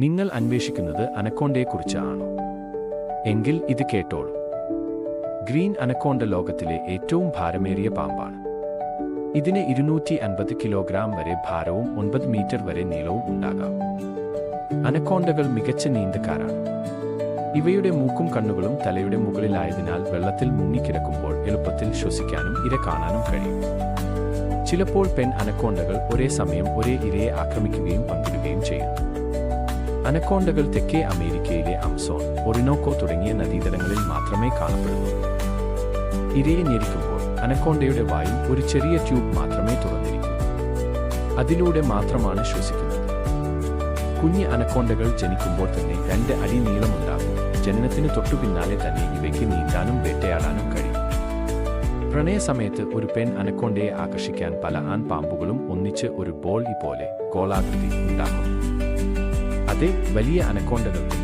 നിങ്ങൾ അന്വേഷിക്കുന്നത് അനക്കോണ്ടയെക്കുറിച്ചാണോ? എങ്കിൽ ഇത് കേട്ടോളൂ. ഗ്രീൻ അനക്കോണ്ട ലോകത്തിലെ ഏറ്റവും ഭാരമേറിയ പാമ്പാണ്. ഇതിന് 250 കിലോഗ്രാം വരെ ഭാരവും 9 മീറ്റർ വരെ നീളവും ഉണ്ടാകാം. അനക്കോണ്ടകൾ മികച്ച നീന്തക്കാരാണ്. ഇവയുടെ മൂക്കും കണ്ണുകളും തലയുടെ മുകളിലായതിനാൽ വെള്ളത്തിൽ മുങ്ങിക്കിടക്കുമ്പോൾ എളുപ്പത്തിൽ ശ്വസിക്കാനും ഇര കാണാനും കഴിയും. ചിലപ്പോൾ പെൺ അനക്കോണ്ടകൾ ഒരേ സമയം ഒരേ ഇരയെ ആക്രമിക്കുകയും പങ്കിടുകയും ചെയ്യുന്നു. അനക്കോണ്ടകൾ തെക്കേ അമേരിക്കയിലെ അമസോൺ, ഒറിനോക്കോ തുടങ്ങിയ നദീതടങ്ങളിൽ മാത്രമേ കാണപ്പെടുന്നുള്ളൂ. ഇരയെ ഞെരിക്കുമ്പോൾ അനക്കോണ്ടയുടെ വായിൽ ഒരു ചെറിയ ട്യൂബ് മാത്രമേ തുറന്നിരിക്കൂ. അതിലൂടെ മാത്രമാണ് ശ്വസിക്കുന്നത്. കുഞ്ഞ് അനക്കോണ്ടകൾ ജനിക്കുമ്പോൾ തന്നെ 2 അടി നീളമുണ്ടാകും. ജനനത്തിന് തൊട്ടുപിന്നാലെ തന്നെ ഇവയ്ക്ക് നീന്താനും വേട്ടയാടാനും കഴിയും. പ്രണയസമയത്ത് ഒരു പെൺ അനക്കോണ്ടയെ ആകർഷിക്കാൻ പല ആൺ പാമ്പുകളും ഒന്നിച്ച് ഒരു ബോൾ പോലെ ഗോളാകൃതി ഉണ്ടാക്കുന്നു. അതേ വലിയ അനക്കോണ്ടകൾക്ക്